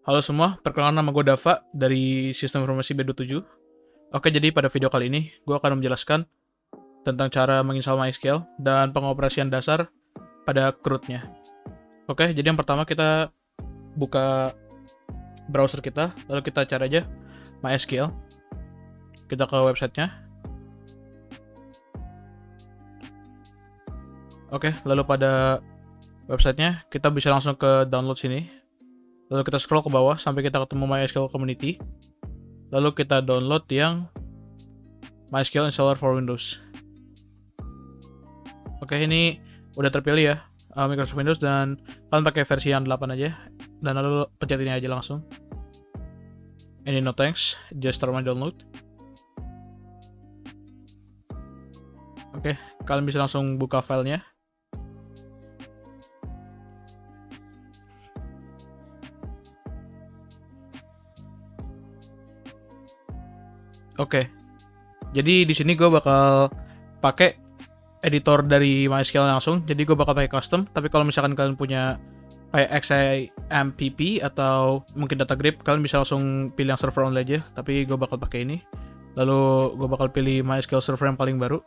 Halo semua, perkenalkan nama gue Dava dari Sistem Informasi B27. Oke, jadi pada video kali ini gue akan menjelaskan tentang cara menginstal MySQL dan pengoperasian dasar pada CRUD-nya. Oke, jadi yang pertama kita buka browser kita, lalu kita cari aja MySQL. Kita ke websitenya. Oke, lalu pada websitenya kita bisa langsung ke download sini. Lalu kita scroll ke bawah sampai kita ketemu MySQL Community. Lalu kita download yang MySQL Installer for Windows. Oke, ini udah terpilih ya, Microsoft Windows, dan kalian pakai versi yang 8 aja. Dan lalu pencet ini aja langsung. Ini no thanks, just start my download. Oke, kalian bisa langsung buka filenya. Oke, jadi di sini gue bakal pakai editor dari MySQL langsung. Jadi gue bakal pakai custom. Tapi kalau misalkan kalian punya kayak XAMPP atau mungkin data grip, kalian bisa langsung pilih yang server only aja. Tapi gue bakal pakai ini. Lalu gue bakal pilih MySQL server yang paling baru.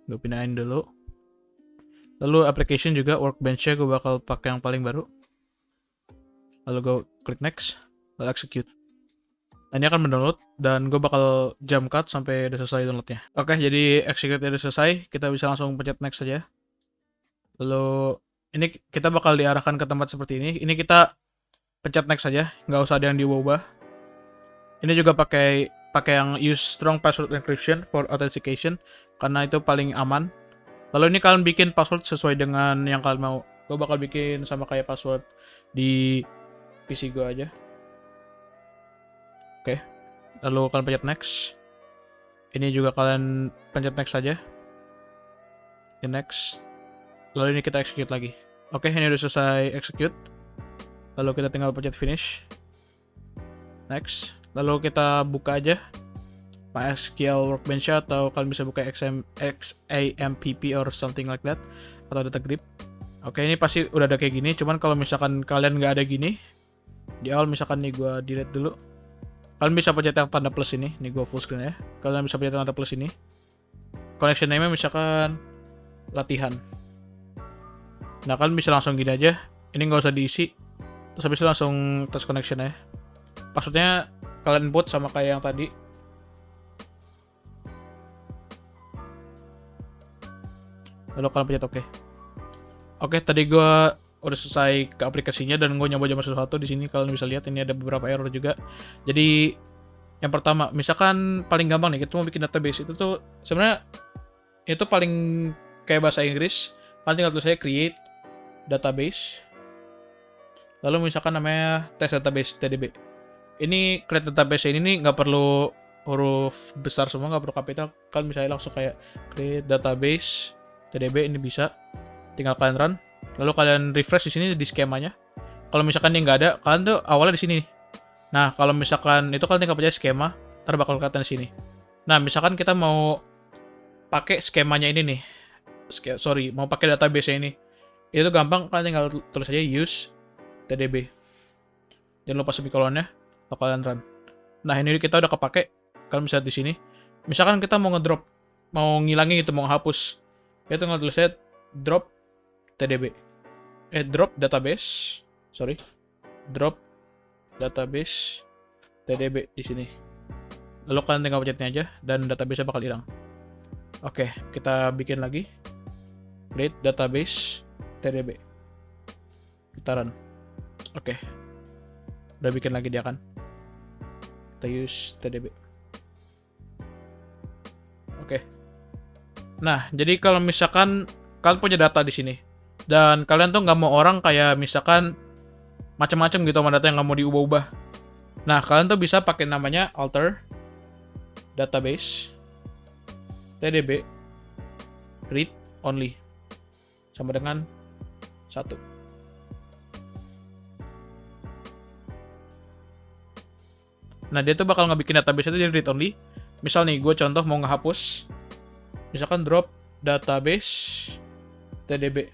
Gue pindahin dulu. Lalu application juga, workbench-nya gue bakal pakai yang paling baru. Lalu gue klik next, lalu execute. Nah, ini akan mendownload dan gue bakal jump cut sampai udah selesai downloadnya. Oke, jadi execute udah selesai, kita bisa langsung pencet next saja. Lalu ini kita bakal diarahkan ke tempat seperti ini. Ini kita pencet next saja, nggak usah ada yang diubah-ubah. Ini juga pakai yang use strong password encryption for authentication karena itu paling aman. Lalu ini kalian bikin password sesuai dengan yang kalian mau. Gue bakal bikin sama kayak password di PC gue aja. Oke, lalu kalian pencet next. Ini juga kalian pencet next saja. Ini next. Lalu ini kita execute lagi. Oke, ini udah selesai execute. Lalu kita tinggal pencet finish. Next. Lalu kita buka aja MySQL Workbench atau kalian bisa buka XAMPP or something like that, atau data grip. Oke, ini pasti udah ada kayak gini. Cuman kalau misalkan kalian nggak ada gini, di awal misalkan nih gue delete dulu. Kalian bisa pencet yang tanda plus ini. Nih gue full screen ya. Kalian bisa pencet tanda plus ini. Connection name-nya misalkan latihan. Nah, kalian bisa langsung gini aja. Ini nggak usah diisi. Terus habis itu langsung test connection ya. Maksudnya kalian input sama kayak yang tadi. Lalu kalian pencet OK. Oke, tadi gue udah selesai ke aplikasinya dan gue nyoba-nyoba sesuatu di sini. Kalian bisa lihat ini ada beberapa error juga. Jadi yang pertama, misalkan paling gampang nih kita mau bikin database, itu tuh sebenarnya itu paling kayak bahasa Inggris. Kalian tinggal tulis saya create database. Lalu misalkan namanya test database TDB. Ini create database ini nih nggak perlu huruf besar semua, nggak perlu kapital. Kalian bisa langsung kayak create database TDB, ini bisa. Tinggal kalian run. Lalu kalian refresh di sini di skemanya. Kalau misalkan ini nggak ada, kalian tuh awalnya di sini. Nah, kalau misalkan itu kalian tinggal pencet skema, ntar bakal kelihatan di sini. Nah, misalkan kita mau pakai skemanya ini nih. Mau pakai database ini. Itu gampang, kalian tinggal tulis aja use TDB. Jangan lupa semikolonnya, lalu kalian run. Nah, ini kita udah kepake. Kalian bisa lihat di sini. Misalkan kita mau ngedrop, mau ngilangin gitu, mau hapus. Itu tinggal tulis aja drop TDB. Drop database. Drop database TDB di sini. Lalu kalian tinggal pencetnya aja dan database-nya bakal hilang. Oke, kita bikin lagi. Create database TDB. Kita run. Oke. Udah bikin lagi dia kan. Kita use TDB. Oke. Nah, jadi kalau misalkan kalian punya data di sini dan kalian tuh nggak mau orang kayak misalkan macam-macam gitu sama data yang nggak mau diubah-ubah. Nah, kalian tuh bisa pakai namanya alter database TDB read only sama dengan 1. Nah, dia tuh bakal ngebikin database itu jadi read only. Misal nih, gue contoh mau ngehapus. Misalkan drop database TDB.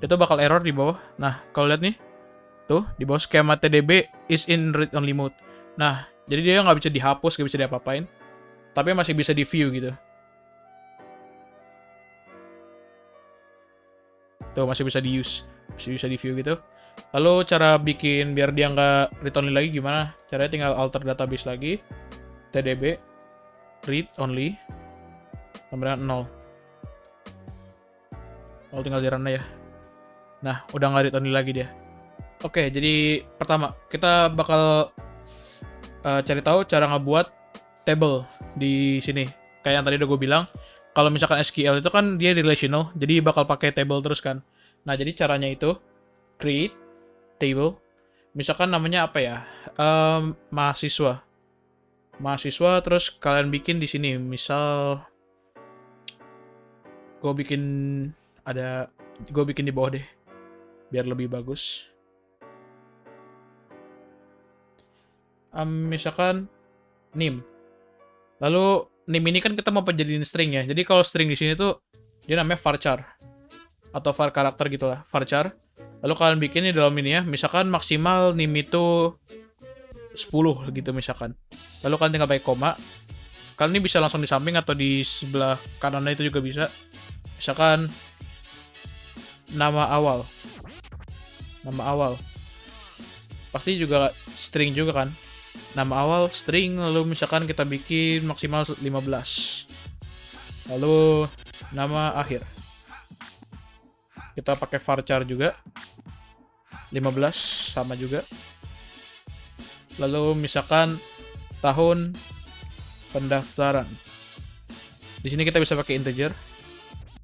Itu bakal error di bawah. Nah, kalau lihat nih, Tuh, di bawah skema TDB is in read only mode. Nah, jadi dia nggak bisa dihapus, nggak bisa diapa-apain. Tapi masih bisa di view gitu. Tuh, masih bisa di use. Masih bisa di view gitu. Lalu cara bikin biar dia nggak read only lagi gimana? Caranya tinggal alter database lagi. TDB read only sama 0. Oh, tinggal di run ya. Nah, udah nggak read only lagi dia. Oke, jadi pertama kita bakal cari tahu cara ngebuat table di sini. Kayak yang tadi udah gue bilang, kalau misalkan SQL itu kan dia relational, jadi bakal pakai table terus kan. Nah, jadi caranya itu create table. Misalkan namanya apa ya? Mahasiswa. Mahasiswa terus kalian bikin di sini. Misal gue bikin di bawah deh biar lebih bagus. Misalkan name. Lalu name ini kan kita mau jadiin string ya. Jadi kalau string di sini tuh dia namanya varchar atau var karakter gitu lah, varchar. Lalu kalian bikin di dalam ini ya, misalkan maksimal name itu 10 gitu misalkan. Lalu kalian tinggal pakai koma. Kalian ini bisa langsung di samping atau di sebelah kanannya itu juga bisa. Misalkan nama awal. Nama awal. Pasti juga string juga kan. Nama awal string, lalu misalkan kita bikin maksimal 15. Lalu nama akhir. Kita pakai varchar juga. 15 sama juga. Lalu misalkan tahun pendaftaran. Di sini kita bisa pakai integer.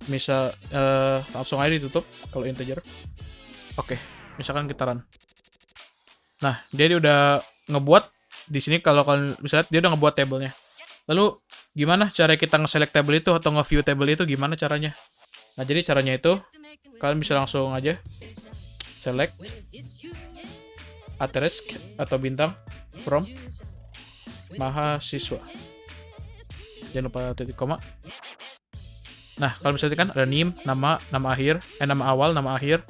Misal langsung aja ditutup kalau integer. Oke, misalkan kita run. Nah, dia udah ngebuat di sini kalau kalian bisa lihat dia udah ngebuat tablenya. Lalu gimana cara kita nge-select table itu atau nge-view table itu gimana caranya? Nah, jadi caranya itu kalian bisa langsung aja select asterisk atau bintang from mahasiswa. Jangan lupa titik koma. Nah, kalau misalnya kan ada name, nama akhir, nama awal, nama akhir,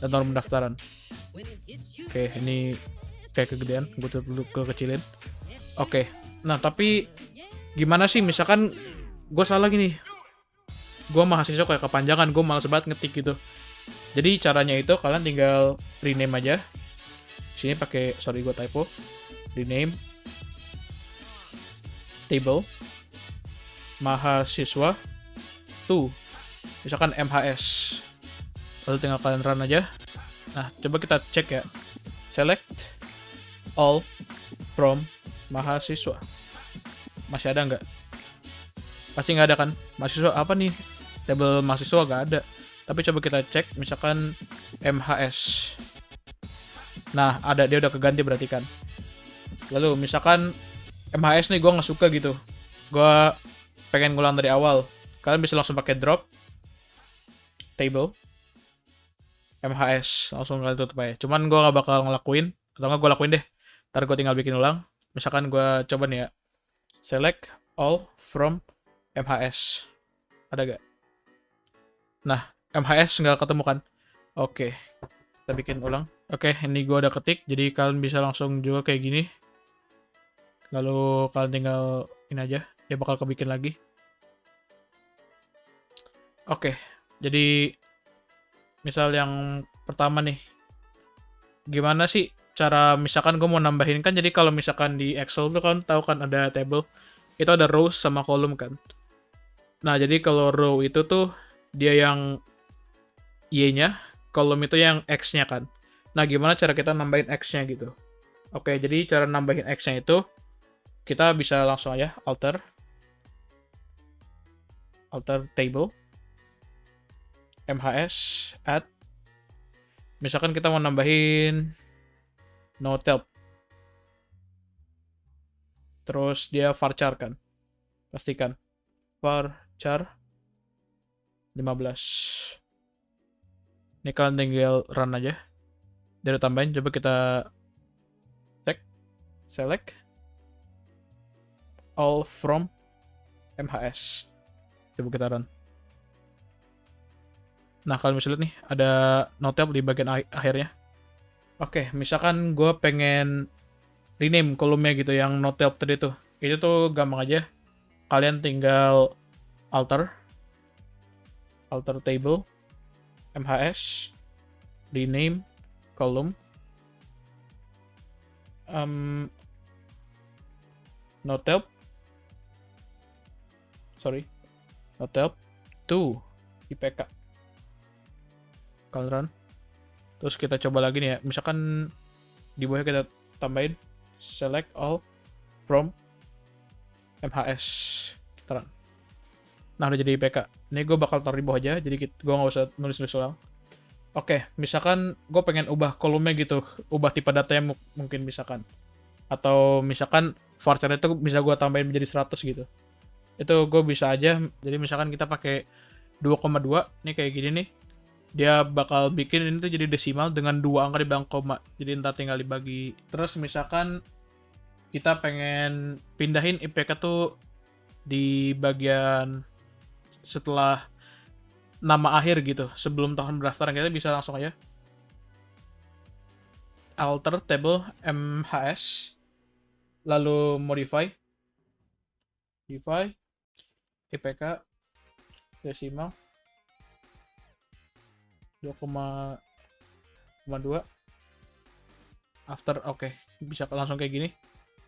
dan nomor pendaftaran. Oke, ini kayak kegedean, gue dulu kekecilin. Oke, nah tapi gimana sih misalkan gue salah gini, gue mahasiswa kayak kepanjangan, gue malas banget ngetik gitu. Jadi caranya itu kalian tinggal rename aja. Sini pakai, sorry gue typo, rename table mahasiswa to misalkan MHS. Lalu tinggal kalian run aja. Nah, coba kita cek ya. Select all from mahasiswa. Masih ada nggak? Pasti nggak ada kan? Mahasiswa apa nih? Table mahasiswa nggak ada. Tapi coba kita cek, misalkan MHS. Nah, ada, dia udah keganti berarti kan. Lalu misalkan MHS nih gue nggak suka gitu. Gue pengen ngulang dari awal. Kalian bisa langsung pakai drop table MHS, langsung kalian tutup aja. Cuman gue gak bakal ngelakuin, atau nggak gue lakuin deh. Ntar gue tinggal bikin ulang. Misalkan gue coba nih ya, select all from MHS. Ada gak? Nah, MHS nggak ketemu kan? Oke, kita bikin ulang. Oke, ini gue udah ketik, jadi kalian bisa langsung juga kayak gini. Lalu kalian tinggal ini aja, dia bakal kebikin lagi. Oke, jadi misal yang pertama nih, gimana sih cara misalkan gue mau nambahin kan, jadi kalau misalkan di Excel tuh kan tahu kan ada table, itu ada rows sama kolom kan. Nah, jadi kalau row itu tuh dia yang Y-nya, kolom itu yang X-nya kan. Nah, gimana cara kita nambahin X-nya gitu? Oke, jadi cara nambahin X-nya itu kita bisa langsung aja alter table MHS add, misalkan kita mau nambahin no tab, terus dia varchar kan, pastikan varchar 15. Ini kalian tinggal run aja, dia udah tambahin. Coba kita cek, select all from MHS, coba kita run. Nah, kalian bisa lihat nih, ada no tab di bagian akhirnya. Oke, misalkan gue pengen rename kolomnya gitu yang not help tadi tuh. Itu tuh gampang aja. Kalian tinggal alter table, MHS, rename, column, not help, not help, to IPK. Kalian run. Terus kita coba lagi nih ya. Misalkan di bawahnya kita tambahin select all from MHS. Kita run. Nah, udah jadi IPK. Ini gue bakal taruh di bawah aja, jadi gue nggak usah nulis-nulis ulang. Oke, misalkan gue pengen ubah kolomnya gitu, ubah tipe datanya mungkin misalkan. Atau misalkan varchar itu bisa gue tambahin menjadi 100 gitu. Itu gue bisa aja, jadi misalkan kita pakai 2,2, ini kayak gini nih. Dia bakal bikin ini tuh jadi desimal dengan 2 angka di belakang koma. Jadi ntar tinggal dibagi. Terus misalkan kita pengen pindahin IPK tuh di bagian setelah nama akhir gitu, sebelum tahun pendaftaran, kita bisa langsung aja alter table MHS, lalu modify IPK desimal 2,2 after. Oke, bisa langsung kayak gini.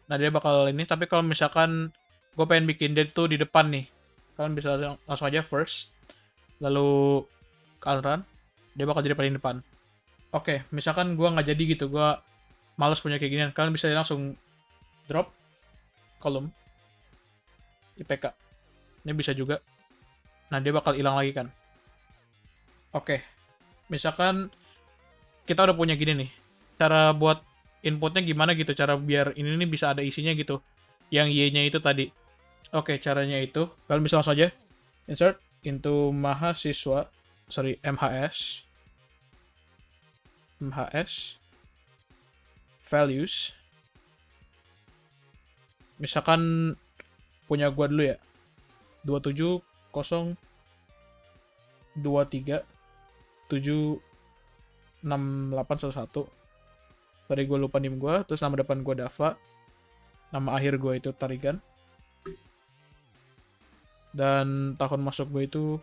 Nah, dia bakal ini, tapi kalau misalkan gue pengen bikin date tuh di depan nih, kalian bisa langsung aja first, lalu kalian run, dia bakal jadi paling depan. Oke, misalkan gue nggak jadi gitu, gue males punya kayak ginian, kalian bisa langsung drop kolom IPK. Ini bisa juga. Nah, dia bakal hilang lagi kan. Oke, misalkan kita udah punya gini nih, cara buat inputnya gimana gitu, cara biar ini nih bisa ada isinya gitu, yang Y-nya itu tadi. Oke, caranya itu, kalian bisa langsung aja insert into mahasiswa, MHS values. Misalkan punya gua dulu ya, 27023768111. Tadi gue lupa nim gue, terus nama depan gue Dava, nama akhir gue itu Tarigan, dan tahun masuk gue itu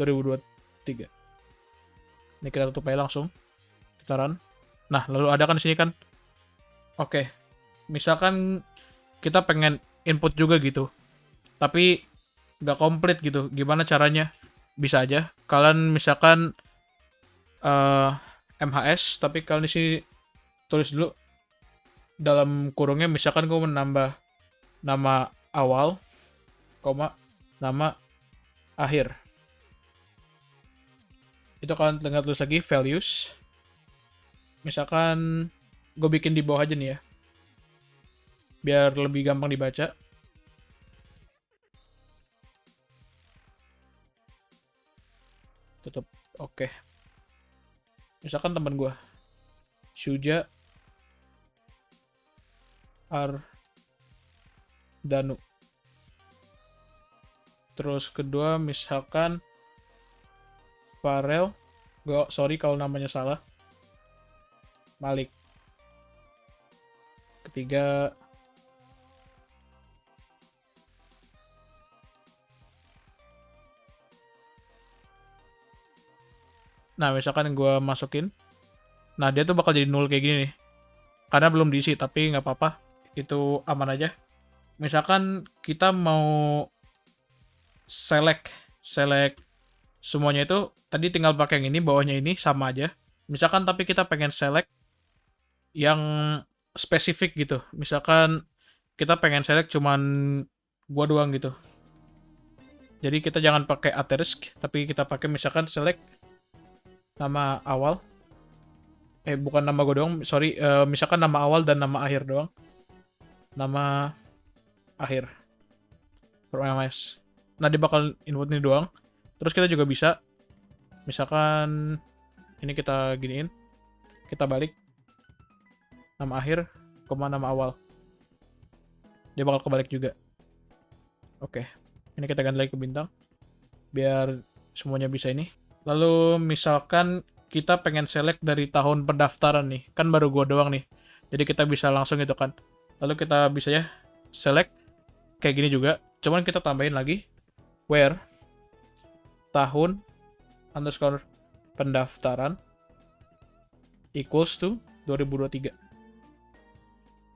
2023. Ini kita tutup aja langsung, kita run. Nah, lalu ada kan di sini kan. Oke, misalkan kita pengen input juga gitu, tapi nggak komplit gitu, gimana caranya? Bisa aja kalian misalkan MHS, tapi kalian isi tulis dulu dalam kurungnya, misalkan gue menambah nama awal, koma, nama akhir. Itu kalian tinggal tulis lagi values. Misalkan gue bikin di bawah aja nih ya, biar lebih gampang dibaca. Tutup. Oke. Misalkan teman gue Syuja Ardanu. Terus kedua misalkan Farel, sorry kalau namanya salah, Malik. Ketiga nah, misalkan gue masukin, nah dia tuh bakal jadi null kayak gini nih, karena belum diisi, tapi nggak apa-apa, itu aman aja. Misalkan kita mau select semuanya, itu tadi tinggal pakai yang ini, bawahnya ini sama aja. Misalkan tapi kita pengen select yang spesifik gitu, misalkan kita pengen select cuman gua doang gitu, jadi kita jangan pakai asterisk, tapi kita pakai misalkan select nama awal, bukan nama gua doang, sorry, misalkan nama awal dan nama akhir doang, nama akhir MS. Nah, dia bakal input ini doang. Terus kita juga bisa misalkan ini kita giniin, kita balik nama akhir koma nama awal, dia bakal kebalik juga. Oke, ini kita ganti lagi ke bintang biar semuanya bisa ini. Lalu misalkan kita pengen select dari tahun pendaftaran nih, kan baru gua doang nih. Jadi kita bisa langsung gitu kan. Lalu kita bisa ya select kayak gini juga. Cuman kita tambahin lagi where tahun underscore pendaftaran equals to 2023.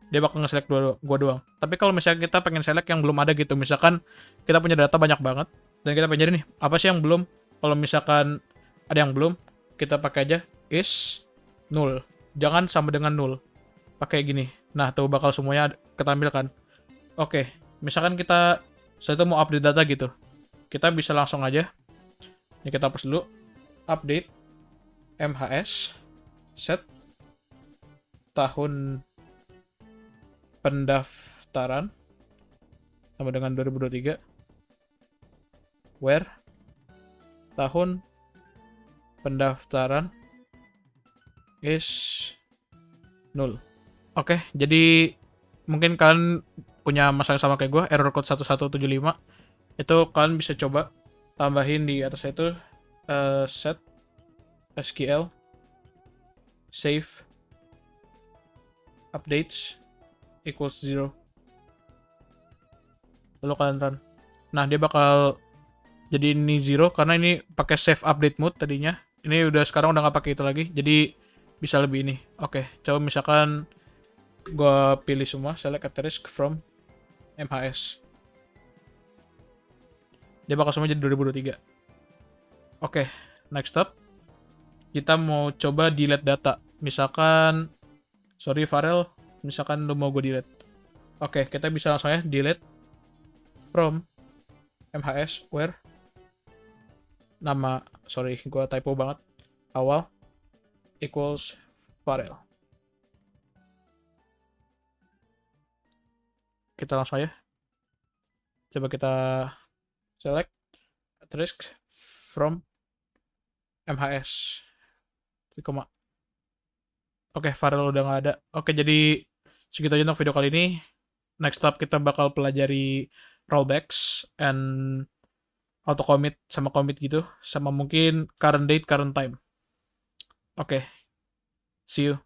Dia bakal nge-select gua doang. Tapi kalau misalnya kita pengen select yang belum ada gitu, misalkan kita punya data banyak banget dan kita pengen jadi nih, apa sih yang belum? Kalau misalkan ada yang belum, kita pakai aja is null. Jangan sama dengan null. Pakai gini. Nah, tuh bakal semuanya ketampilkan. Oke, misalkan kita saya tuh mau update data gitu. Kita bisa langsung aja. Ini kita hapus dulu. Update MHS set tahun pendaftaran sama dengan 2023 where tahun pendaftaran is null. Oke, jadi mungkin kalian punya masalah sama kayak gue, error code 1175 itu kalian bisa coba tambahin di atas itu set SQL save updates equals 0, lalu kalian run. Nah, dia bakal jadi ini 0 karena ini pakai save update mode tadinya. Ini udah sekarang udah nggak pakai itu lagi, jadi bisa lebih ini. Oke, coba misalkan gua pilih semua, select asterisk from MHS. Dia bakal semua jadi 2023. Oke, next up. Kita mau coba delete data. Misalkan, sorry Farel, misalkan lu mau gue delete. Oke, kita bisa langsung ya delete from MHS where nama, sorry gue typo banget, awal equals Farel. Kita langsung ya. Coba kita select asterisk from MHS. Oke, Farel udah nggak ada. Oke, jadi segitu aja untuk video kali ini. Next up kita bakal pelajari rollbacks and auto commit sama commit gitu, sama mungkin current date, current time. Oke, see you.